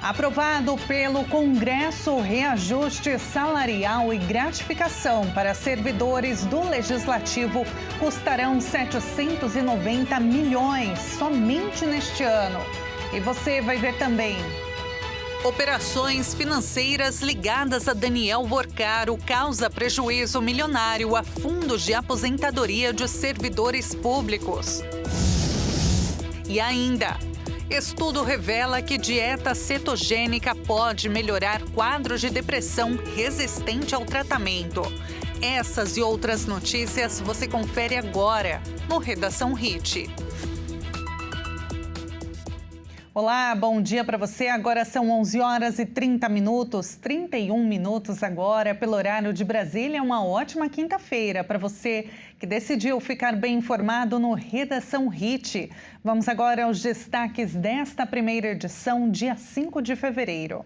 Aprovado pelo Congresso, reajuste salarial e gratificação para servidores do Legislativo custarão 790 milhões somente neste ano. E você vai ver também. Operações financeiras ligadas a Daniel Vorcaro causa prejuízo milionário a fundos de aposentadoria de servidores públicos. E ainda, estudo revela que dieta cetogênica pode melhorar quadros de depressão resistente ao tratamento. Essas e outras notícias você confere agora no Redação Hit. Olá, bom dia para você. Agora são 11 horas e 30 minutos, 31 minutos agora, pelo horário de Brasília. Uma ótima quinta-feira para você que decidiu ficar bem informado no Redação Hit. Vamos agora aos destaques desta primeira edição, dia 5 de fevereiro.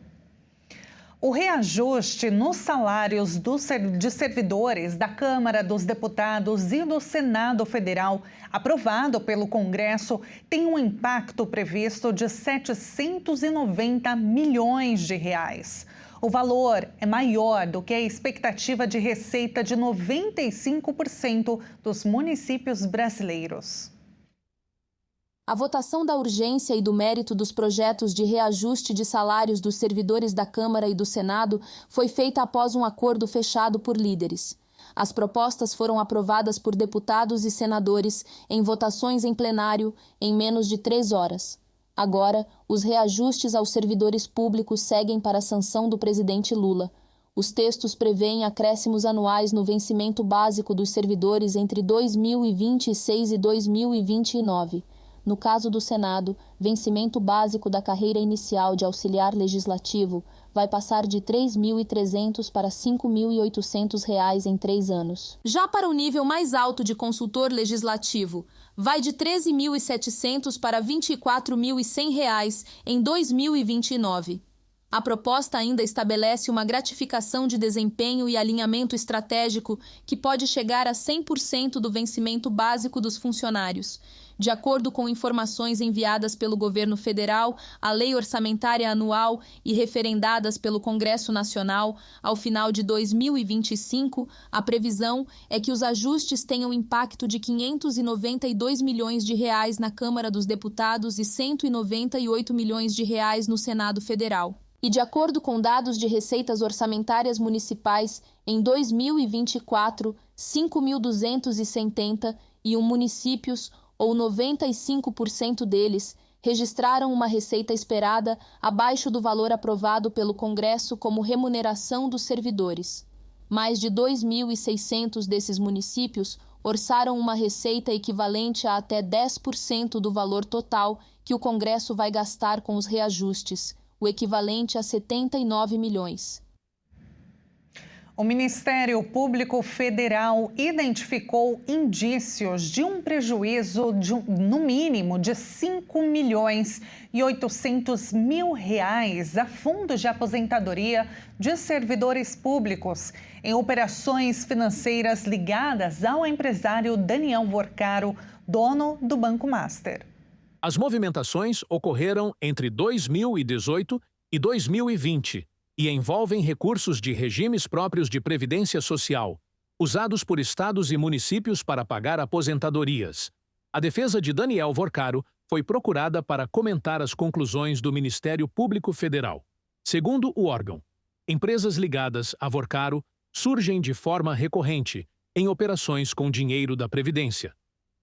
O reajuste nos salários de servidores da Câmara dos Deputados e do Senado Federal, aprovado pelo Congresso, tem um impacto previsto de 790 milhões de reais. O valor é maior do que a expectativa de receita de 95% dos municípios brasileiros. A votação da urgência e do mérito dos projetos de reajuste de salários dos servidores da Câmara e do Senado foi feita após um acordo fechado por líderes. As propostas foram aprovadas por deputados e senadores em votações em plenário em menos de 3 horas. Agora, os reajustes aos servidores públicos seguem para a sanção do presidente Lula. Os textos prevêem acréscimos anuais no vencimento básico dos servidores entre 2026 e 2029. No caso do Senado, vencimento básico da carreira inicial de auxiliar legislativo vai passar de R$ 3.300 para R$ 5.800 em 3 anos. Já para o nível mais alto de consultor legislativo, vai de R$ 13.700 para R$ 24.100 em 2029. A proposta ainda estabelece uma gratificação de desempenho e alinhamento estratégico que pode chegar a 100% do vencimento básico dos funcionários. De acordo com informações enviadas pelo governo federal, a lei orçamentária anual e referendadas pelo Congresso Nacional, ao final de 2025, a previsão é que os ajustes tenham impacto de R$ 592 milhões na Câmara dos Deputados e R$ 198 milhões no Senado Federal. E de acordo com dados de receitas orçamentárias municipais, em 2024, 5.271 municípios, ou 95% deles, registraram uma receita esperada abaixo do valor aprovado pelo Congresso como remuneração dos servidores. Mais de 2.600 desses municípios orçaram uma receita equivalente a até 10% do valor total que o Congresso vai gastar com os reajustes, o equivalente a 79 milhões. O Ministério Público Federal identificou indícios de um prejuízo no mínimo de R$ 5.800.000 a fundos de aposentadoria de servidores públicos em operações financeiras ligadas ao empresário Daniel Vorcaro, dono do Banco Master. As movimentações ocorreram entre 2018 e 2020. E envolvem recursos de regimes próprios de previdência social, usados por estados e municípios para pagar aposentadorias. A defesa de Daniel Vorcaro foi procurada para comentar as conclusões do Ministério Público Federal. Segundo o órgão, empresas ligadas a Vorcaro surgem de forma recorrente em operações com dinheiro da Previdência,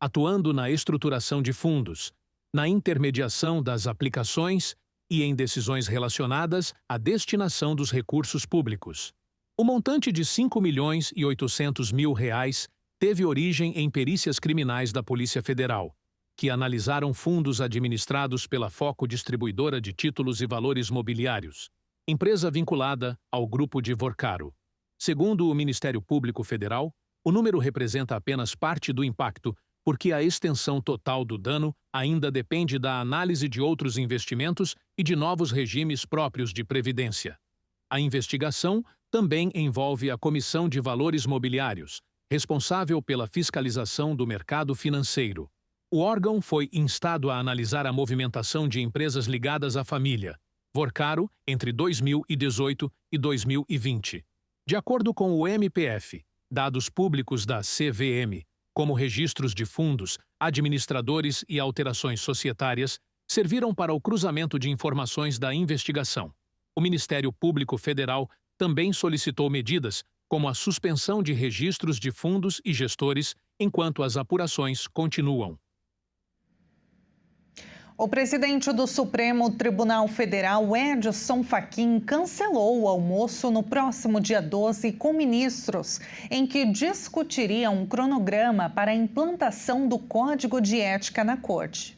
atuando na estruturação de fundos, na intermediação das aplicações e em decisões relacionadas à destinação dos recursos públicos. O montante de R$ 5.800.000 teve origem em perícias criminais da Polícia Federal, que analisaram fundos administrados pela Foco Distribuidora de Títulos e Valores Mobiliários, empresa vinculada ao grupo de Vorcaro. Segundo o Ministério Público Federal, o número representa apenas parte do impacto, porque a extensão total do dano ainda depende da análise de outros investimentos e de novos regimes próprios de previdência. A investigação também envolve a Comissão de Valores Mobiliários, responsável pela fiscalização do mercado financeiro. O órgão foi instado a analisar a movimentação de empresas ligadas à família, Vorcaro entre 2018 e 2020. De acordo com o MPF, dados públicos da CVM, como registros de fundos, administradores e alterações societárias, serviram para o cruzamento de informações da investigação. O Ministério Público Federal também solicitou medidas, como a suspensão de registros de fundos e gestores, enquanto as apurações continuam. O presidente do Supremo Tribunal Federal, Edson Fachin, cancelou o almoço no próximo dia 12 com ministros, em que discutiria um cronograma para a implantação do Código de Ética na Corte.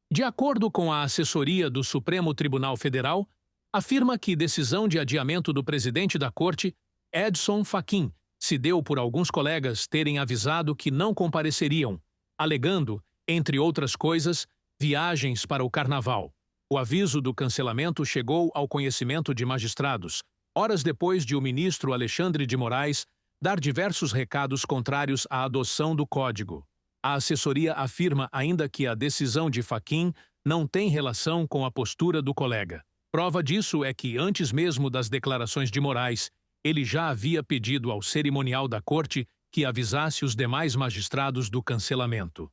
De acordo com a assessoria do Supremo Tribunal Federal, afirma que decisão de adiamento do presidente da Corte, Edson Fachin, se deu por alguns colegas terem avisado que não compareceriam, alegando, entre outras coisas, viagens para o Carnaval. O aviso do cancelamento chegou ao conhecimento de magistrados, horas depois de o ministro Alexandre de Moraes dar diversos recados contrários à adoção do Código. A assessoria afirma ainda que a decisão de Fachin não tem relação com a postura do colega. Prova disso é que, antes mesmo das declarações de Moraes, ele já havia pedido ao cerimonial da Corte que avisasse os demais magistrados do cancelamento.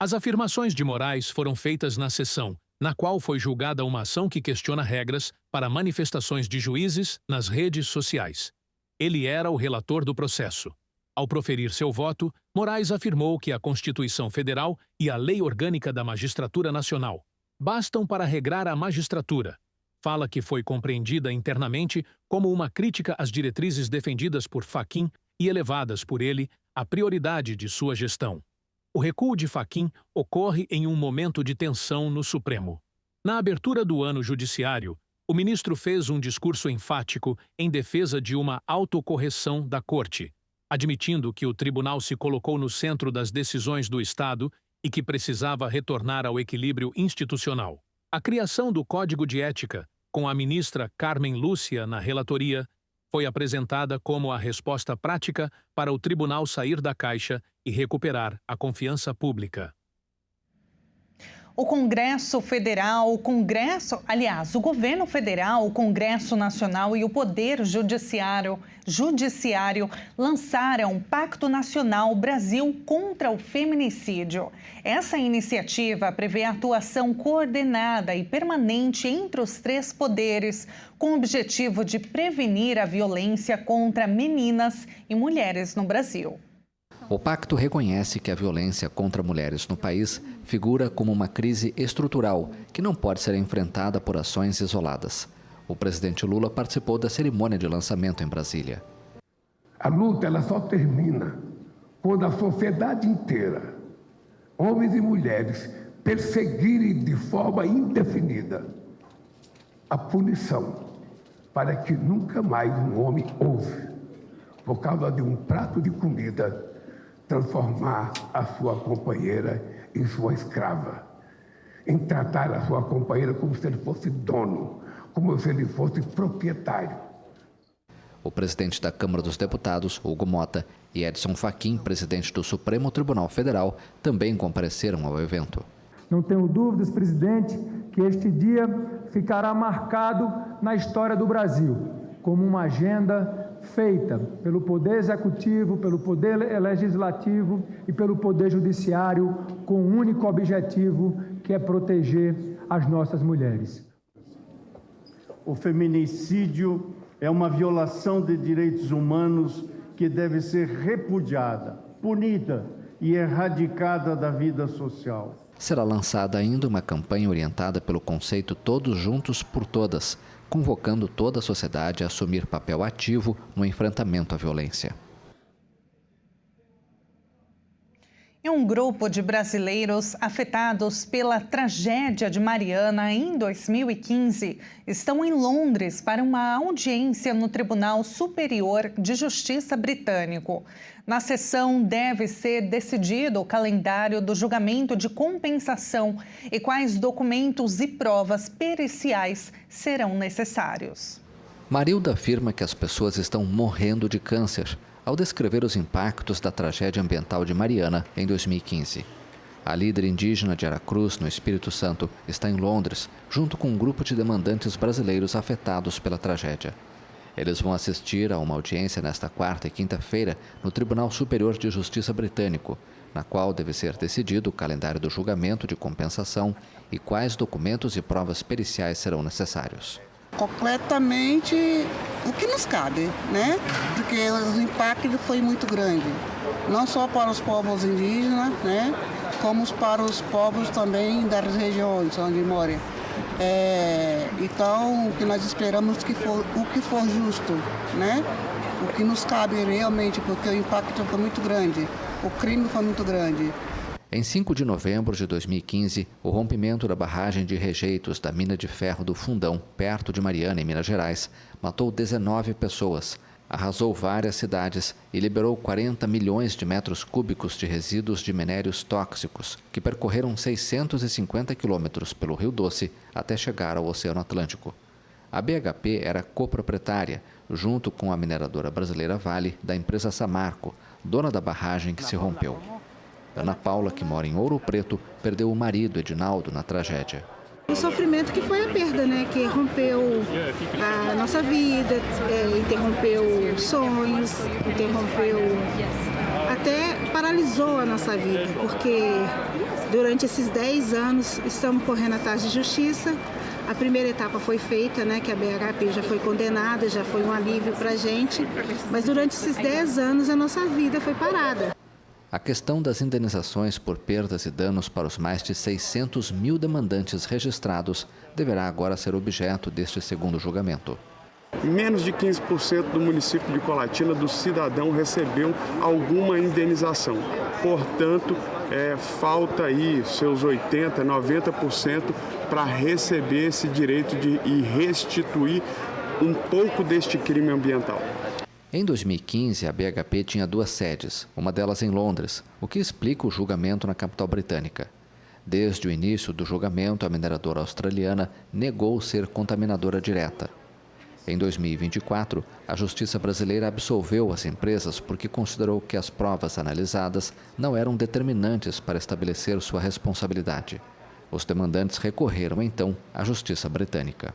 As afirmações de Moraes foram feitas na sessão, na qual foi julgada uma ação que questiona regras para manifestações de juízes nas redes sociais. Ele era o relator do processo. Ao proferir seu voto, Moraes afirmou que a Constituição Federal e a Lei Orgânica da Magistratura Nacional bastam para regrar a magistratura. Fala que foi compreendida internamente como uma crítica às diretrizes defendidas por Fachin e elevadas por ele à prioridade de sua gestão. O recuo de Fachin ocorre em um momento de tensão no Supremo. Na abertura do ano judiciário, o ministro fez um discurso enfático em defesa de uma autocorreção da Corte, admitindo que o tribunal se colocou no centro das decisões do Estado e que precisava retornar ao equilíbrio institucional. A criação do Código de Ética, com a ministra Carmen Lúcia na relatoria, foi apresentada como a resposta prática para o tribunal sair da caixa e recuperar a confiança pública. O Congresso Federal, o Governo Federal, o Congresso Nacional e o Poder Judiciário lançaram o Pacto Nacional Brasil contra o Feminicídio. Essa iniciativa prevê atuação coordenada e permanente entre os três poderes, com o objetivo de prevenir a violência contra meninas e mulheres no Brasil. O pacto reconhece que a violência contra mulheres no país figura como uma crise estrutural que não pode ser enfrentada por ações isoladas. O presidente Lula participou da cerimônia de lançamento em Brasília. A luta ela só termina quando a sociedade inteira, homens e mulheres, perseguirem de forma indefinida a punição para que nunca mais um homem ouse, por causa de um prato de comida, transformar a sua companheira em sua escrava, em tratar a sua companheira como se ele fosse dono, como se ele fosse proprietário. O presidente da Câmara dos Deputados, Hugo Mota, e Edson Fachin, presidente do Supremo Tribunal Federal, também compareceram ao evento. Não tenho dúvidas, presidente, que este dia ficará marcado na história do Brasil como uma agenda feita pelo Poder Executivo, pelo Poder Legislativo e pelo Poder Judiciário, com um único objetivo, que é proteger as nossas mulheres. O feminicídio é uma violação de direitos humanos que deve ser repudiada, punida e erradicada da vida social. Será lançada ainda uma campanha orientada pelo conceito Todos Juntos por Todas, convocando toda a sociedade a assumir papel ativo no enfrentamento à violência. E um grupo de brasileiros afetados pela tragédia de Mariana em 2015 estão em Londres para uma audiência no Tribunal Superior de Justiça britânico. Na sessão deve ser decidido o calendário do julgamento de compensação e quais documentos e provas periciais serão necessários. Marilda afirma que as pessoas estão morrendo de câncer ao descrever os impactos da tragédia ambiental de Mariana em 2015. A líder indígena de Aracruz, no Espírito Santo, está em Londres, junto com um grupo de demandantes brasileiros afetados pela tragédia. Eles vão assistir a uma audiência nesta quarta e quinta-feira no Tribunal Superior de Justiça britânico, na qual deve ser decidido o calendário do julgamento de compensação e quais documentos e provas periciais serão necessários. Completamente o que nos cabe, né? Porque o impacto foi muito grande, não só para os povos indígenas, né? Como para os povos também das regiões onde moram. Então, o que nós esperamos que for o que for justo, né? O que nos cabe realmente, porque o impacto foi muito grande, o crime foi muito grande. Em 5 de novembro de 2015, o rompimento da barragem de rejeitos da mina de ferro do Fundão, perto de Mariana, em Minas Gerais, matou 19 pessoas, arrasou várias cidades e liberou 40 milhões de metros cúbicos de resíduos de minérios tóxicos, que percorreram 650 quilômetros pelo Rio Doce até chegar ao Oceano Atlântico. A BHP era coproprietária, junto com a mineradora brasileira Vale, da empresa Samarco, dona da barragem que se rompeu. Ana Paula, que mora em Ouro Preto, perdeu o marido, Edinaldo, na tragédia. O sofrimento que foi a perda, né? Que rompeu a nossa vida, interrompeu sonhos, até paralisou a nossa vida, porque durante esses 10 anos estamos correndo atrás de justiça. A primeira etapa foi feita, né? Que a BHP já foi condenada, já foi um alívio para a gente, mas durante esses 10 anos a nossa vida foi parada. A questão das indenizações por perdas e danos para os mais de 600 mil demandantes registrados deverá agora ser objeto deste segundo julgamento. Menos de 15% do município de Colatina, do cidadão, recebeu alguma indenização. Portanto, falta aí seus 80%, 90% para receber esse direito e restituir um pouco deste crime ambiental. Em 2015, a BHP tinha 2 sedes, uma delas em Londres, o que explica o julgamento na capital britânica. Desde o início do julgamento, a mineradora australiana negou ser contaminadora direta. Em 2024, a Justiça brasileira absolveu as empresas porque considerou que as provas analisadas não eram determinantes para estabelecer sua responsabilidade. Os demandantes recorreram, então, à Justiça britânica.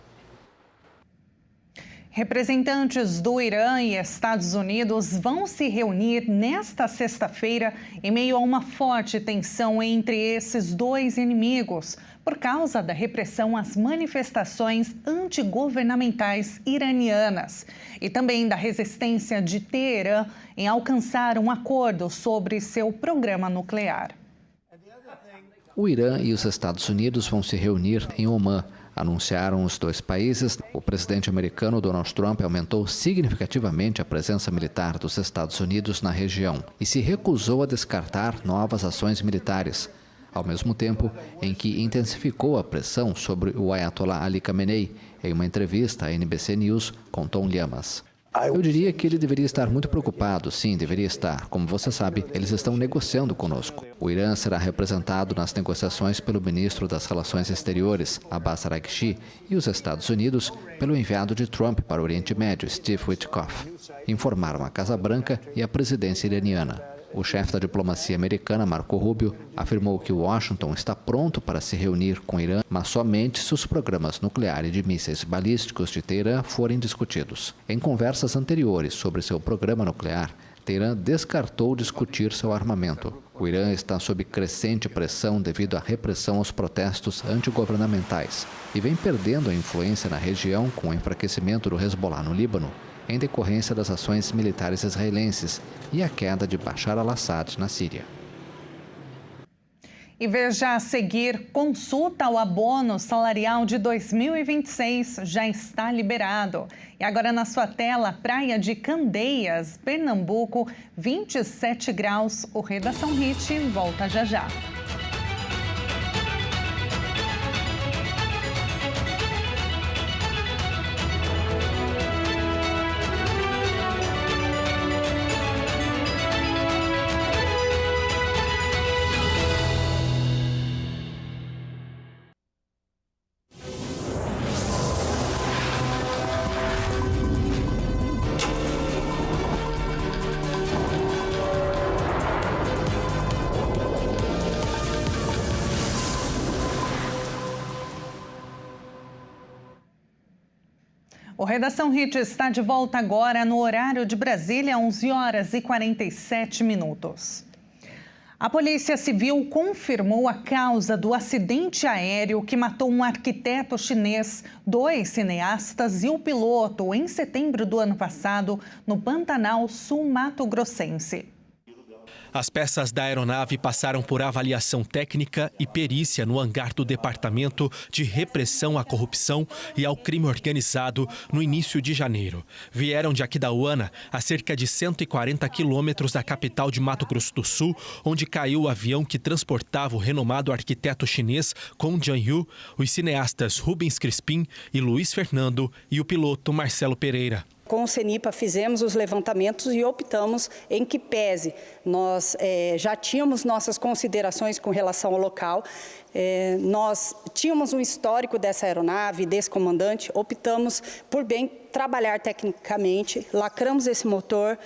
Representantes do Irã e Estados Unidos vão se reunir nesta sexta-feira em meio a uma forte tensão entre esses dois inimigos, por causa da repressão às manifestações antigovernamentais iranianas e também da resistência de Teherã em alcançar um acordo sobre seu programa nuclear. O Irã e os Estados Unidos vão se reunir em Omã, anunciaram os dois países. O presidente americano Donald Trump aumentou significativamente a presença militar dos Estados Unidos na região e se recusou a descartar novas ações militares, ao mesmo tempo em que intensificou a pressão sobre o Ayatollah Ali Khamenei em uma entrevista à NBC News com Tom Llamas. Eu diria que ele deveria estar muito preocupado, sim, deveria estar. Como você sabe, eles estão negociando conosco. O Irã será representado nas negociações pelo ministro das Relações Exteriores, Abbas Araghchi, e os Estados Unidos pelo enviado de Trump para o Oriente Médio, Steve Witkoff, informaram a Casa Branca e a presidência iraniana. O chefe da diplomacia americana, Marco Rubio, afirmou que Washington está pronto para se reunir com o Irã, mas somente se os programas nucleares e de mísseis balísticos de Teherã forem discutidos. Em conversas anteriores sobre seu programa nuclear, Teherã descartou discutir seu armamento. O Irã está sob crescente pressão devido à repressão aos protestos antigovernamentais e vem perdendo a influência na região com o enfraquecimento do Hezbollah no Líbano, em decorrência das ações militares israelenses e a queda de Bashar al-Assad na Síria. E veja a seguir, consulta ao abono salarial de 2026 já está liberado. E agora na sua tela, praia de Candeias, Pernambuco, 27 graus. O Redação Hit volta já já. O Redação Hit está de volta agora no horário de Brasília, 11 horas e 47 minutos. A Polícia Civil confirmou a causa do acidente aéreo que matou um arquiteto chinês, 2 cineastas e o piloto em setembro do ano passado no Pantanal Sul-Mato-Grossense. As peças da aeronave passaram por avaliação técnica e perícia no hangar do Departamento de Repressão à Corrupção e ao Crime Organizado no início de janeiro. Vieram de Aquidauana, a cerca de 140 quilômetros da capital de Mato Grosso do Sul, onde caiu o avião que transportava o renomado arquiteto chinês Kong Jianyu, os cineastas Rubens Crispim e Luiz Fernando e o piloto Marcelo Pereira. Com o CENIPA fizemos os levantamentos e optamos em que pese. Nós já tínhamos nossas considerações com relação ao local, nós tínhamos um histórico dessa aeronave, desse comandante, optamos por bem trabalhar tecnicamente, lacramos esse motor,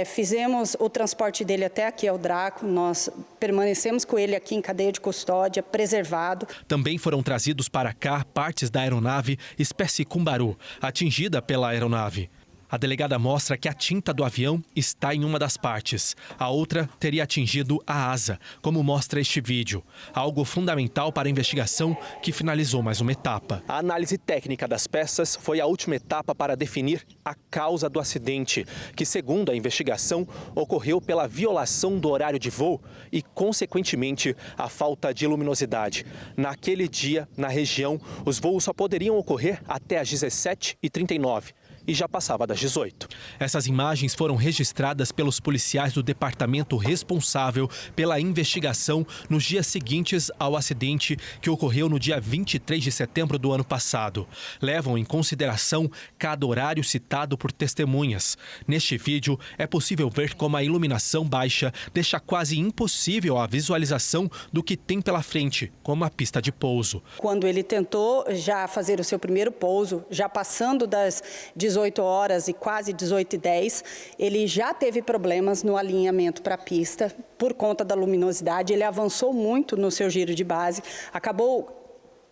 fizemos o transporte dele até aqui ao Draco, nós permanecemos com ele aqui em cadeia de custódia, preservado. Também foram trazidos para cá partes da aeronave espécie Cumbaru, atingida pela aeronave. A delegada mostra que a tinta do avião está em uma das partes. A outra teria atingido a asa, como mostra este vídeo. Algo fundamental para a investigação que finalizou mais uma etapa. A análise técnica das peças foi a última etapa para definir a causa do acidente, que, segundo a investigação, ocorreu pela violação do horário de voo e, consequentemente, a falta de luminosidade. Naquele dia, na região, os voos só poderiam ocorrer até às 17h39. E já passava das 18. Essas imagens foram registradas pelos policiais do departamento responsável pela investigação nos dias seguintes ao acidente que ocorreu no dia 23 de setembro do ano passado. Levam em consideração cada horário citado por testemunhas. Neste vídeo, é possível ver como a iluminação baixa deixa quase impossível a visualização do que tem pela frente, como a pista de pouso. Quando ele tentou já fazer o seu primeiro pouso, já passando das 18 horas e quase 18h10, ele já teve problemas no alinhamento para a pista por conta da luminosidade. Ele avançou muito no seu giro de base, acabou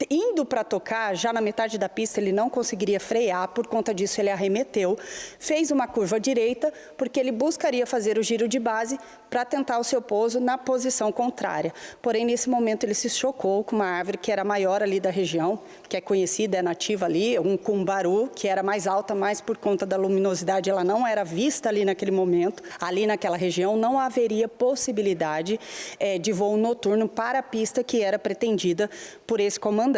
indo para tocar, já na metade da pista ele não conseguiria frear, por conta disso ele arremeteu, fez uma curva direita, porque ele buscaria fazer o giro de base para tentar o seu pouso na posição contrária. Porém, nesse momento ele se chocou com uma árvore que era maior ali da região, que é conhecida, é nativa ali, um cumbaru, que era mais alta, mas por conta da luminosidade ela não era vista ali naquele momento. Ali naquela região não haveria possibilidade de voo noturno para a pista que era pretendida por esse comandante.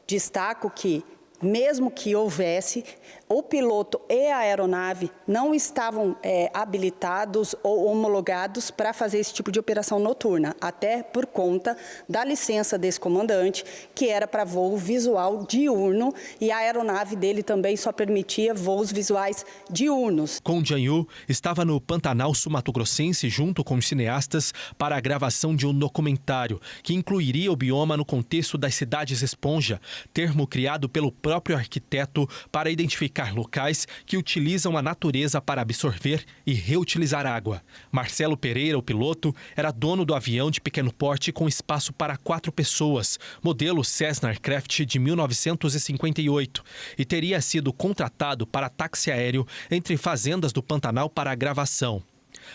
Destaco que, mesmo que houvesse, o piloto e a aeronave não estavam habilitados ou homologados para fazer esse tipo de operação noturna, até por conta da licença desse comandante, que era para voo visual diurno, e a aeronave dele também só permitia voos visuais diurnos. Kong Jianyu estava no Pantanal Sul-Mato-Grossense junto com os cineastas para a gravação de um documentário que incluiria o bioma no contexto das cidades esponja, termo criado pelo próprio arquiteto para identificar locais que utilizam a natureza para absorver e reutilizar água. Marcelo Pereira, o piloto, era dono do avião de pequeno porte com espaço para 4 pessoas, modelo Cessna Aircraft de 1958, e teria sido contratado para táxi aéreo entre fazendas do Pantanal para a gravação.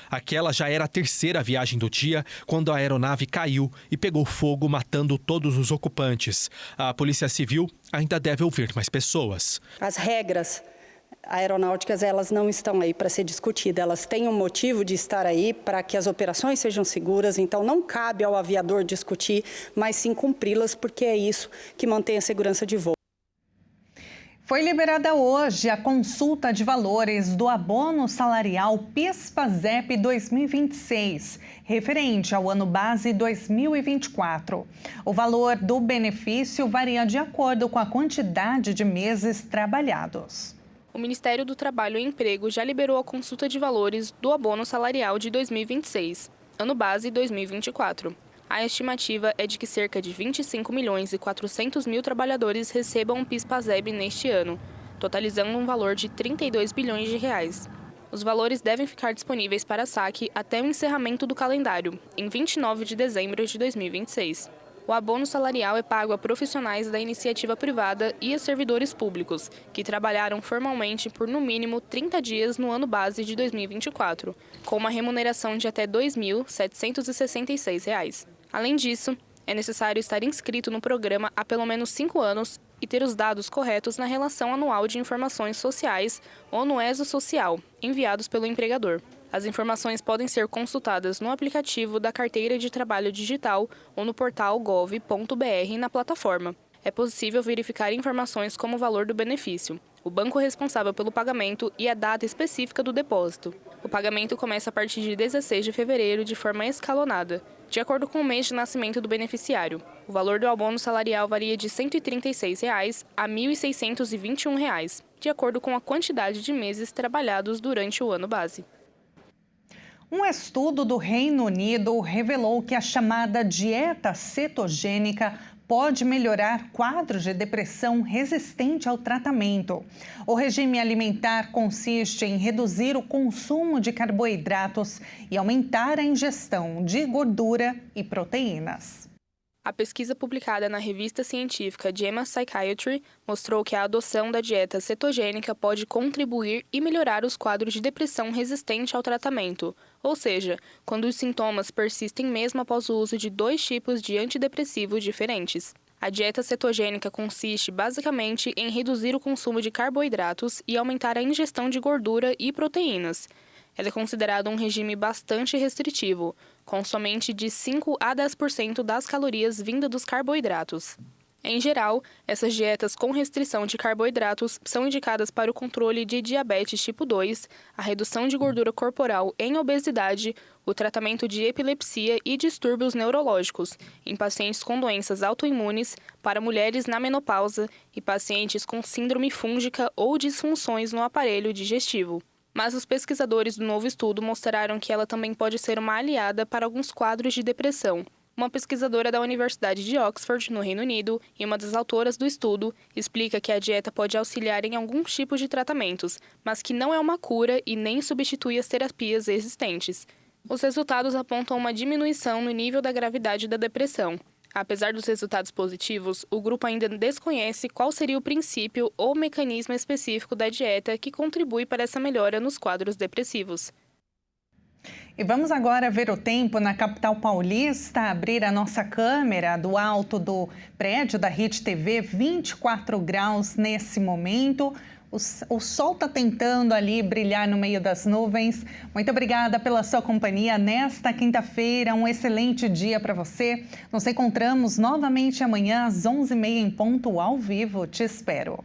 Aquela já era a terceira viagem do dia quando a aeronave caiu e pegou fogo, matando todos os ocupantes. A Polícia Civil ainda deve ouvir mais pessoas. As regras aeronáuticas, elas não estão aí para ser discutidas. Elas têm um motivo de estar aí para que as operações sejam seguras. Então, não cabe ao aviador discutir, mas sim cumpri-las, porque é isso que mantém a segurança de voo. Foi liberada hoje a consulta de valores do abono salarial PIS/PASEP 2026, referente ao ano base 2024. O valor do benefício varia de acordo com a quantidade de meses trabalhados. O Ministério do Trabalho e Emprego já liberou a consulta de valores do abono salarial de 2026, ano base 2024. A estimativa é de que cerca de 25.400.000 trabalhadores recebam o PIS/PASEP neste ano, totalizando um valor de 32 bilhões de reais. Os valores devem ficar disponíveis para saque até o encerramento do calendário, em 29 de dezembro de 2026. O abono salarial é pago a profissionais da iniciativa privada e a servidores públicos, que trabalharam formalmente por no mínimo 30 dias no ano base de 2024, com uma remuneração de até R$ 2.766. Além disso, é necessário estar inscrito no programa há pelo menos 5 anos e ter os dados corretos na Relação Anual de Informações Sociais ou no ESO Social, enviados pelo empregador. As informações podem ser consultadas no aplicativo da Carteira de Trabalho Digital ou no portal gov.br na plataforma. É possível verificar informações como o valor do benefício, o banco responsável pelo pagamento e a data específica do depósito. O pagamento começa a partir de 16 de fevereiro de forma escalonada, de acordo com o mês de nascimento do beneficiário. O valor do abono salarial varia de R$ 136 a R$ 1.621, de acordo com a quantidade de meses trabalhados durante o ano base. Um estudo do Reino Unido revelou que a chamada dieta cetogênica pode melhorar quadros de depressão resistente ao tratamento. O regime alimentar consiste em reduzir o consumo de carboidratos e aumentar a ingestão de gordura e proteínas. A pesquisa publicada na revista científica JAMA Psychiatry mostrou que a adoção da dieta cetogênica pode contribuir e melhorar os quadros de depressão resistente ao tratamento, ou seja, quando os sintomas persistem mesmo após o uso de 2 tipos de antidepressivos diferentes. A dieta cetogênica consiste basicamente em reduzir o consumo de carboidratos e aumentar a ingestão de gordura e proteínas. Ela é considerada um regime bastante restritivo, com somente de 5 a 10% das calorias vindas dos carboidratos. Em geral, essas dietas com restrição de carboidratos são indicadas para o controle de diabetes tipo 2, a redução de gordura corporal em obesidade, o tratamento de epilepsia e distúrbios neurológicos, em pacientes com doenças autoimunes, para mulheres na menopausa e pacientes com síndrome fúngica ou disfunções no aparelho digestivo. Mas os pesquisadores do novo estudo mostraram que ela também pode ser uma aliada para alguns quadros de depressão. Uma pesquisadora da Universidade de Oxford, no Reino Unido, e uma das autoras do estudo, explica que a dieta pode auxiliar em alguns tipos de tratamentos, mas que não é uma cura e nem substitui as terapias existentes. Os resultados apontam uma diminuição no nível da gravidade da depressão. Apesar dos resultados positivos, o grupo ainda desconhece qual seria o princípio ou mecanismo específico da dieta que contribui para essa melhora nos quadros depressivos. E vamos agora ver o tempo na capital paulista, abrir a nossa câmera do alto do prédio da Rede TV, 24 graus nesse momento. O sol está tentando ali brilhar no meio das nuvens. Muito obrigada pela sua companhia nesta quinta-feira. Um excelente dia para você. Nos encontramos novamente amanhã às 11h30 em ponto ao vivo. Te espero.